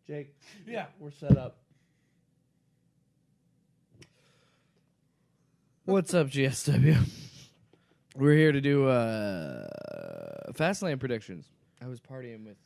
Jake. Yeah. We're set up. What's up, GSW? We're here to do Fastlane predictions. I was partying with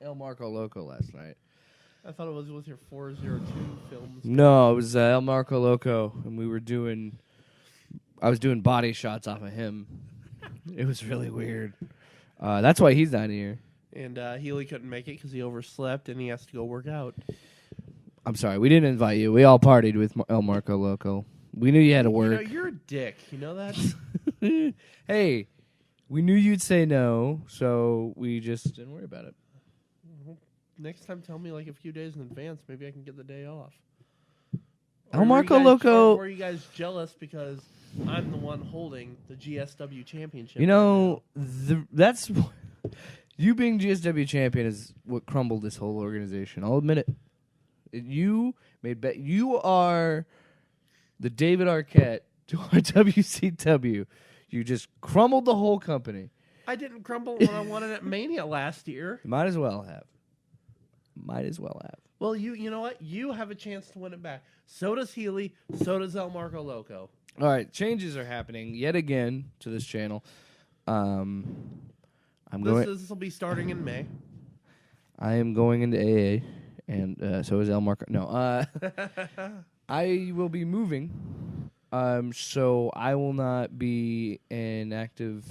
El Marko Loco last night. I thought it was with your 402 films. No, it was El Marko Loco, and I was doing body shots off of him. It was really weird. That's why he's not here. And Healy couldn't make it because he overslept and he has to go work out. I'm sorry, we didn't invite you. We all partied with El Marko Loco. We knew you had to work. You're a dick. You know that? Hey, we knew you'd say no, so we just didn't worry about it. Next time, tell me like a few days in advance. Maybe I can get the day off. El Marko Loco. Or were you guys jealous because I'm the one holding the GSW championship? You know, that's you being GSW champion is what crumbled this whole organization. I'll admit it. You are the David Arquette to our WCW. You just crumbled the whole company. I didn't crumble when I won it at Mania last year. Might as well have. Well, you know what? You have a chance to win it back. So does Healy. So does El Marko Loco. All right, changes are happening yet again to this channel. This will be starting in May. I am going into AA, and so is El Marko. No, I will be moving. So I will not be an active.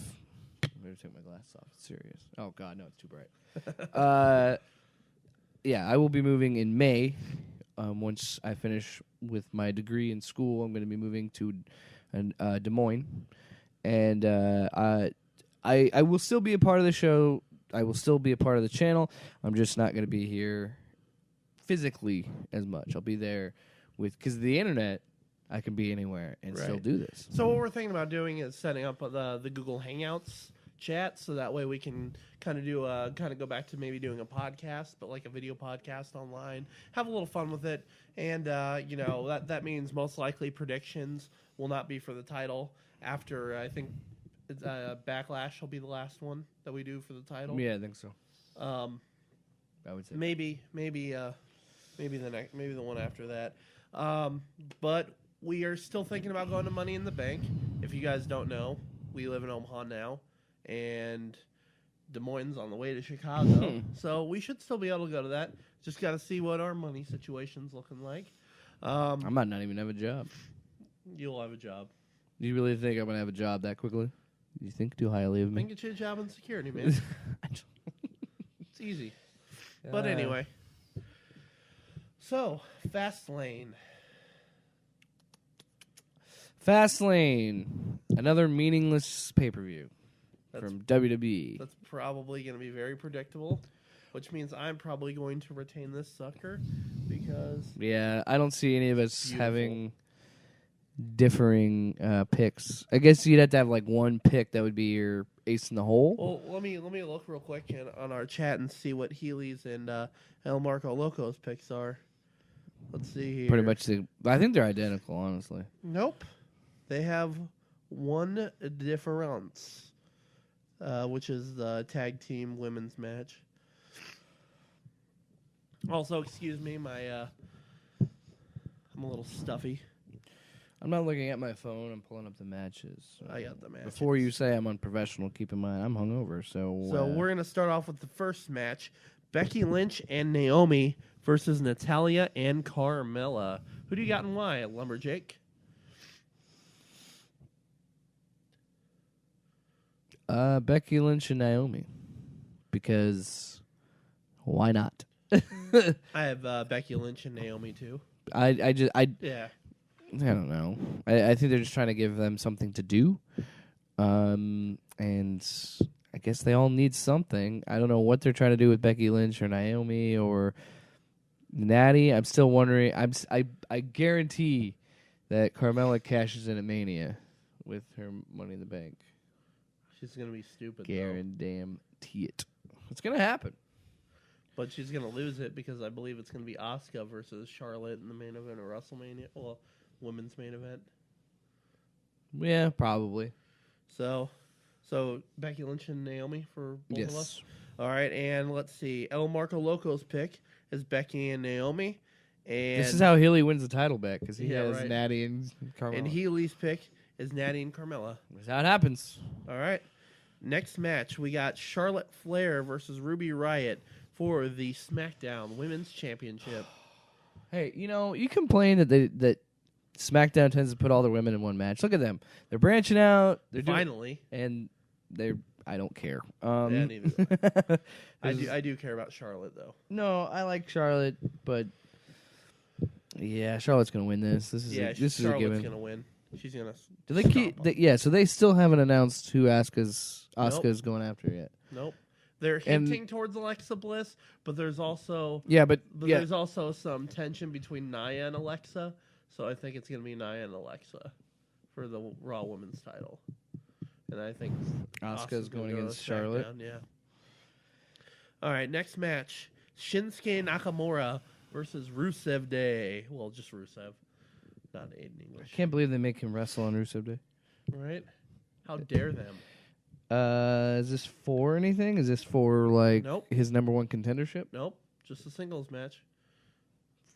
I'm going to take my glasses off. It's serious. Oh God, no, it's too bright. Yeah, I will be moving in May. Once I finish with my degree in school, I'm going to be moving to Des Moines, and I will still be a part of the show. I will still be a part of the channel. I'm just not going to be here physically as much. I'll be there because of the internet. I can be anywhere and still do this. So what we're thinking about doing is setting up the Google Hangouts chat, so that way we can kind of go back to maybe doing a podcast, but like a video podcast online. Have a little fun with it, and that means most likely predictions will not be for the title. After I think Backlash will be the last one that we do for the title. Yeah, I think so. I would say maybe the one after that. But we are still thinking about going to Money in the Bank. If you guys don't know, we live in Omaha now, and Des Moines on the way to Chicago. So we should still be able to go to that. Just got to see what our money situation's looking like. I might not even have a job. You'll have a job. Do you really think I'm going to have a job that quickly? Do you think too highly of me? I can get you a job in security, man. It's easy. But anyway. So, Fastlane. Another meaningless pay-per-view from WWE. That's probably going to be very predictable, which means I'm probably going to retain this sucker because... Yeah, I don't see any of us having differing picks. I guess you'd have to have like one pick that would be your ace in the hole. Well, let me look real quick on our chat and see what Healy's and El Marko Loco's picks are. Let's see here. Pretty much, I think they're identical, honestly. Nope. They have one difference, which is the tag team women's match. Also, excuse me, I'm a little stuffy. I'm not looking at my phone. I'm pulling up the matches. I got the matches. Before you say I'm unprofessional, keep in mind I'm hungover. So we're going to start off with the first match. Becky Lynch and Naomi versus Natalya and Carmella. Who do you got and why, Lumberjake? Becky Lynch and Naomi. Because why not? I have Becky Lynch and Naomi too. I don't don't know. I think they're just trying to give them something to do. And I guess they all need something. I don't know what they're trying to do with Becky Lynch or Naomi or Natty. I'm still wondering. I guarantee that Carmella cashes in at Mania with her Money in the Bank. She's going to be stupid, Guarantee it. It's going to happen. But she's going to lose it because I believe it's going to be Asuka versus Charlotte in the main event of WrestleMania. Well, women's main event. Yeah, probably. So Becky Lynch and Naomi for both of us. All right, and let's see. El Marco Loco's pick is Becky and Naomi. And This is how Healy wins the title back because he Yeah, has right. Natty and Carmella. And Healy's pick is Natty and Carmella. That's how it happens. All right. Next match, we got Charlotte Flair versus Ruby Riott for the SmackDown Women's Championship. Hey, you complain that SmackDown tends to put all their women in one match. Look at them; they're branching out. They're Finally, and they're. I don't care. yeah, neither do I. I do care about Charlotte though. No, I like Charlotte, but yeah, Charlotte's gonna win this. This is a Charlotte's given. gonna win. She's gonna. Do they keep? So they still haven't announced who Asuka's Nope. going after yet. Nope. They're hinting towards Alexa Bliss, but there's also there's also some tension between Nia and Alexa. So I think it's gonna be Nia and Alexa for the Raw Women's title, and I think Asuka's going go against to Charlotte. SmackDown, yeah. All right, next match: Shinsuke Nakamura versus Rusev Day. Well, just Rusev, not Aiden English. I can't believe they make him wrestle on Rusev Day. Right? How dare them? Is this for anything? Is this for Nope. his number one contendership? Nope, just a singles match.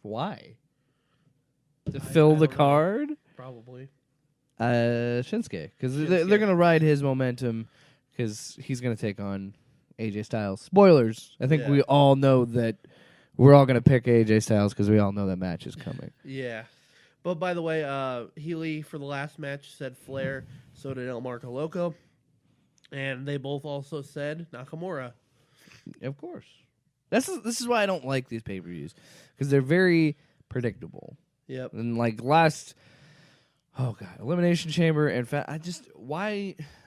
Why? To fill the don't know. card? Probably. Shinsuke, because Shinsuke. they're gonna ride his momentum because he's gonna take on AJ Styles. Spoilers. I think Yeah. we all know that we're all gonna pick AJ Styles because we all know that match is coming. Yeah. But by the way, Healy for the last match said Flair, so did El Marco Loco. And they both also said Nakamura. Of course. This is why I don't like these pay-per-views because they're very predictable. Yep. And last, Elimination Chamber and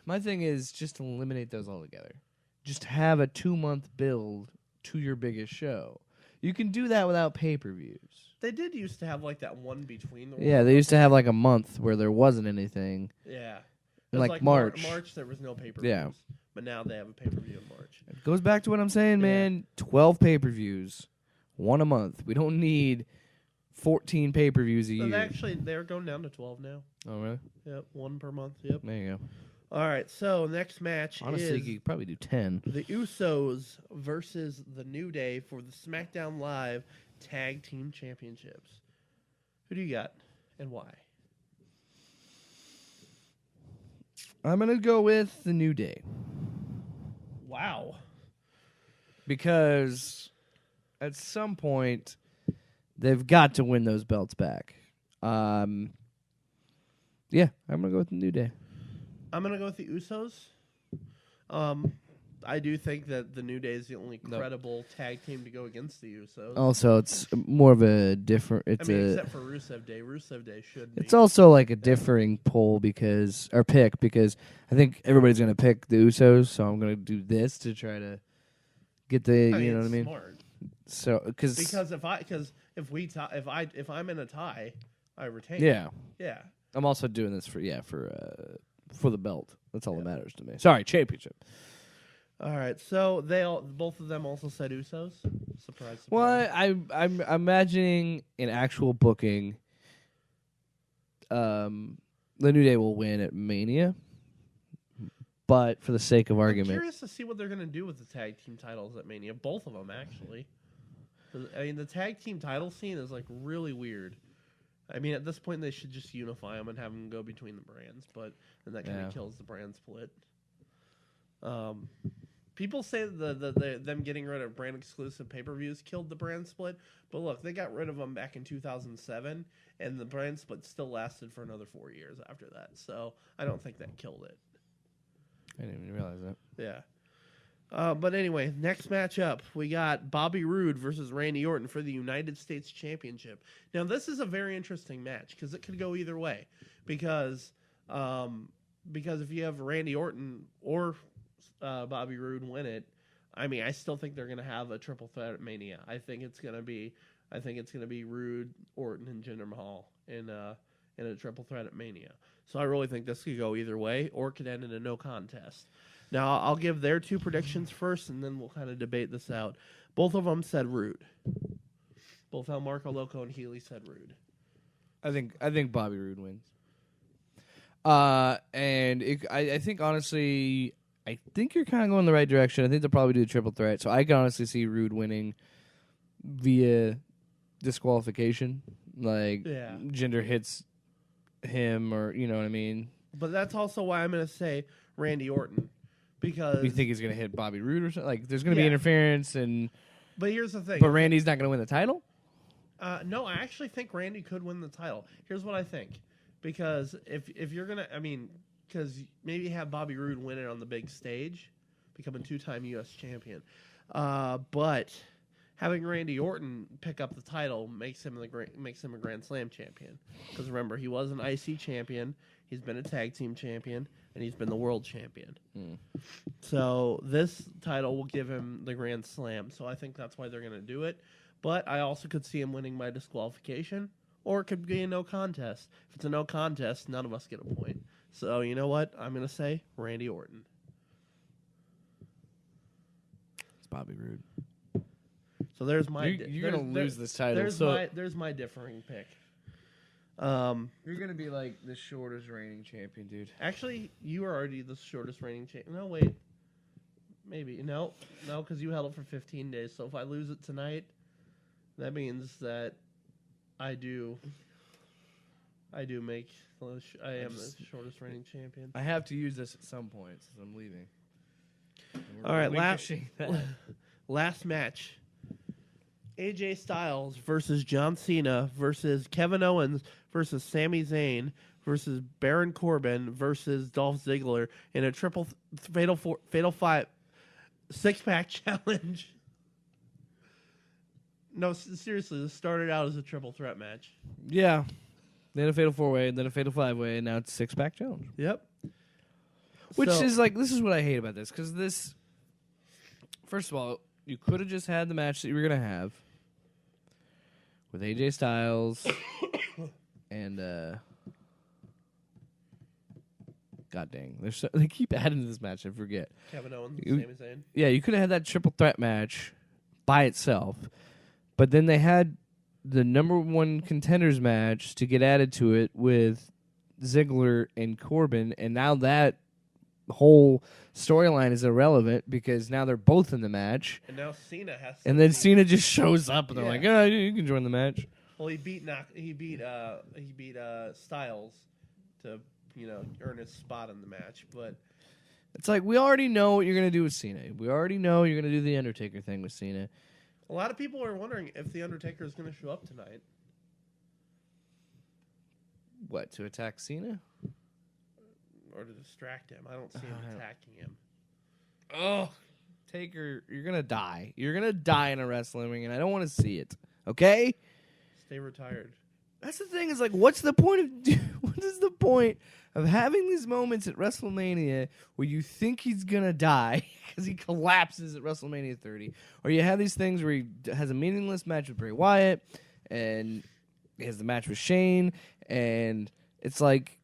my thing is just eliminate those altogether. Just have a 2-month build to your biggest show. You can do that without pay-per-views. They did used to have that one between the Yeah, they used to have a month where there wasn't anything. Yeah. In, It was March. March there was no pay-per-views. Yeah. But now they have a pay-per-view in March. It goes back to what I'm saying, man. 12 pay-per-views, 1 a month. We don't need 14 pay-per-views a year. They're going down to 12 now. Oh, really? Yep, 1 per month. Yep. There you go. All right, so next match Honestly, is you could probably do 10. the Usos versus the New Day for the SmackDown Live Tag Team Championships. Who do you got and why? I'm going to go with the New Day. Wow. Because at some point, they've got to win those belts back. Yeah, I'm going to go with the New Day. I'm going to go with the Usos. I do think that the New Day is the only credible tag team to go against the Usos. Also, it's more of a different... except for Rusev Day. Rusev Day should be. It's also a differing poll because I think everybody's going to pick the Usos, so I'm going to do this to try to get the, you know what I mean? Smart. So, because if I'm in a tie, I retain. Yeah. Yeah. I'm also doing this for the belt. That's all that matters to me. Sorry, championship. All right, so both of them also said Usos. Surprise! Well, I'm imagining in actual booking, the New Day will win at Mania, but for the sake of argument, I'm curious to see what they're going to do with the tag team titles at Mania. Both of them, actually. I mean, the tag team title scene is really weird. I mean, at this point, they should just unify them and have them go between the brands, but then that kind of kills the brand split. People say that them getting rid of brand exclusive pay-per-views killed the brand split, but look, they got rid of them back in 2007, and the brand split still lasted for another 4 years after that. So I don't think that killed it. I didn't even realize that. Yeah. But anyway, next matchup, we got Bobby Roode versus Randy Orton for the United States Championship. Now, this is a very interesting match because it could go either way. Because if you have Randy Orton or Bobby Roode win it, I mean, I still think they're going to have a triple threat at Mania. I think it's going to be Roode, Orton, and Jinder Mahal in a triple threat at Mania. So I really think this could go either way, or it could end in a no contest. Now, I'll give their 2 predictions first, and then we'll kind of debate this out. Both of them said Roode. Both El Marco Loco and Healy said Roode. I think Bobby Roode wins. I think honestly, I think you're kind of going the right direction. I think they'll probably do a triple threat. So I can honestly see Rude winning via disqualification. Like, Jinder hits him, or you know what I mean. But that's also why I'm going to say Randy Orton, because you think he's going to hit Bobby Roode or something? Like, there's going to be interference, and but here's the thing. But Randy's not going to win the title. No, I actually think Randy could win the title. Here's what I think, because if you're gonna, because maybe have Bobby Roode win it on the big stage, becoming 2-time U.S. champion, but having Randy Orton pick up the title makes him a Grand Slam champion. Because remember, he was an IC champion, he's been a tag team champion, and he's been the world champion. So this title will give him the Grand Slam. So I think that's why they're going to do it. But I also could see him winning by disqualification, or it could be a no contest. If it's a no contest, none of us get a point. So you know what? I'm going to say Randy Orton. It's Bobby Roode. So there's my. You're gonna lose this title. There's my differing pick. You're gonna be like the shortest reigning champion, dude. Actually, you are already the shortest reigning champion. No, wait. Maybe no, because you held it for 15 days. So if I lose it tonight, that means that I am the shortest reigning champion. I have to use this at some point since I'm leaving. All right, last match. AJ Styles versus John Cena versus Kevin Owens versus Sami Zayn versus Baron Corbin versus Dolph Ziggler in a triple fatal five 6-pack challenge. No, seriously, this started out as a triple threat match. Yeah. Then a fatal 4-way, then a fatal 5-way, and now it's a 6-pack challenge. Yep. Which is like, this is what I hate about this, because this, first of all, you could have just had the match that you were going to have with AJ Styles and, God dang, they keep adding to this match, I forget. Kevin Owens and Sami Zayn. Yeah, you could have had that triple threat match by itself, but then they had the number one contenders match to get added to it with Ziggler and Corbin, and now that whole storyline is irrelevant because now they're both in the match. And now Cena has to. And then Cena just shows up, and they're like, "Oh, you can join the match." Well, he beat Styles to earn his spot in the match, but it's like we already know what you're gonna do with Cena. We already know you're gonna do the Undertaker thing with Cena. A lot of people are wondering if the Undertaker is going to show up tonight. What, to attack Cena? Or to distract him. I don't see him attacking him. Oh, Taker, you're going to die. You're going to die in a wrestling ring, and I don't want to see it. Okay? Stay retired. That's the thing, is like, what is the point of having these moments at WrestleMania where you think he's going to die because he collapses at WrestleMania 30? Or you have these things where he has a meaningless match with Bray Wyatt, and he has the match with Shane, and it's like,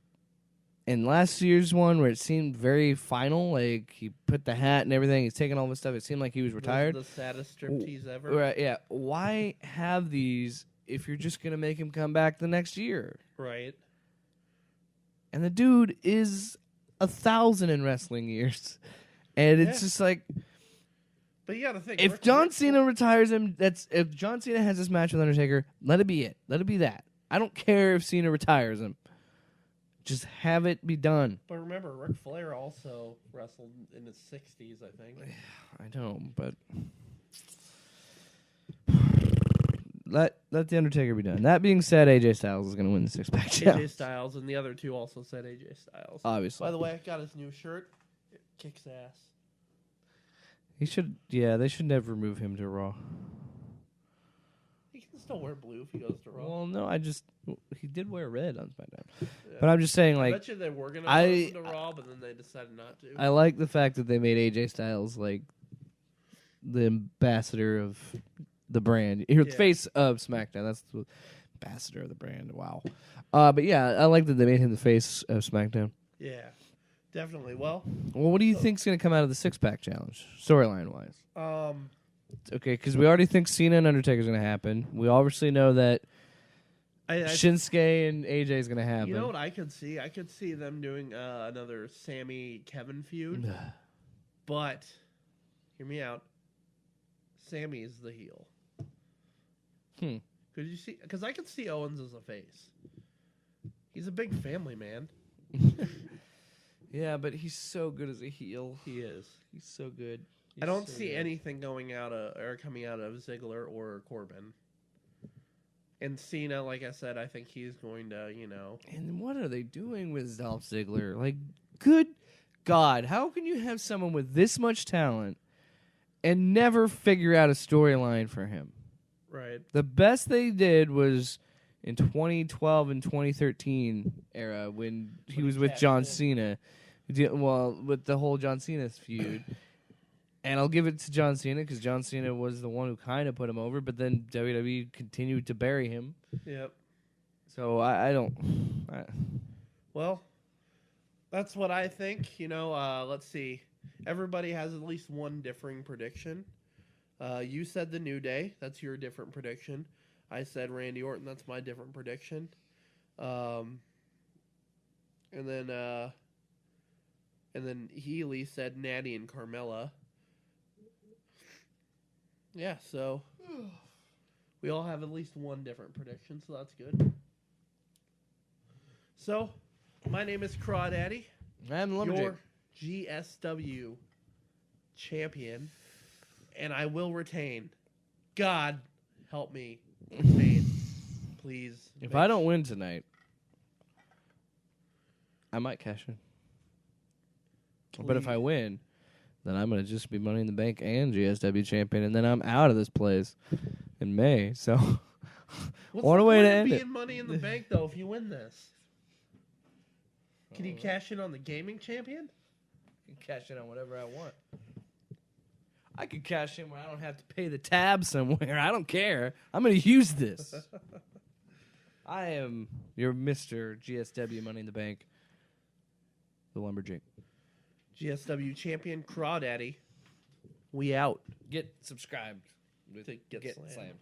in last year's one where it seemed very final, like he put the hat and everything, he's taking all this stuff, it seemed like he was retired. The saddest striptease ever. Right, yeah. Why have these if you're just going to make him come back the next year? Right. And the dude is 1,000 in wrestling years. And it's just like, but you got to think, if John Cena retires him, if John Cena has this match with Undertaker, let it be it. Let it be that. I don't care if Cena retires him. Just have it be done. But remember, Ric Flair also wrestled in his 60s, I think. I know, but let the Undertaker be done. That being said, AJ Styles is going to win the 6-pack challenge. AJ Styles, and the other two also said AJ Styles. Obviously. By the way, I got his new shirt. It kicks ass. They should never remove him to Raw. He can still wear blue if he goes to Raw. Well, no, he did wear red on SmackDown. Yeah. But I'm just saying, like, I bet you they were going to go to Raw, but then they decided not to. I like the fact that they made AJ Styles, like, the ambassador of the brand. You're the face of SmackDown. That's the ambassador of the brand. Wow. But yeah, I like that they made him the face of SmackDown. Yeah, definitely. Well, what do you think's going to come out of the 6-pack challenge, storyline-wise? Okay, because we already think Cena and Undertaker's going to happen. We obviously know that Shinsuke and AJ is going to happen. You know what I could see? I could see them doing another Sammy Kevin feud. But, hear me out. Sammy is the heel. Because I could see Owens as a face. He's a big family man. Yeah, but he's so good as a heel. He is. He's so good. I don't see anything coming out of Ziggler or Corbin. And Cena, like I said, I think he's going to, And what are they doing with Dolph Ziggler? Like, good God, how can you have someone with this much talent and never figure out a storyline for him? Right. The best they did was in 2012 and 2013 era when he was with John Cena. Well, with the whole John Cena feud. And I'll give it to John Cena because John Cena was the one who kind of put him over, but then WWE continued to bury him. Yep. So I don't... Well, that's what I think. Let's see. Everybody has at least one differing prediction. You said the New Day. That's your different prediction. I said Randy Orton. That's my different prediction. And then Healy said Natty and Carmella. Yeah, so we all have at least one different prediction, so that's good. So, my name is Crawdaddy. I'm Lumberjack. Your GSW champion, and I will retain. God help me retain, please. If I don't win tonight, I might cash in. Please. But if I win, then I'm going to just be Money in the Bank and GSW champion, and then I'm out of this place in May. So, what a way to end it. Being Money in the Bank, though, if you win this? Can you cash in on the gaming champion? I can cash in on whatever I want. I could cash in where I don't have to pay the tab somewhere. I don't care. I'm going to use this. I am your Mr. GSW Money in the Bank, the Lumberjack. GSW champion Crawdaddy. We out. Get subscribed. To get slammed.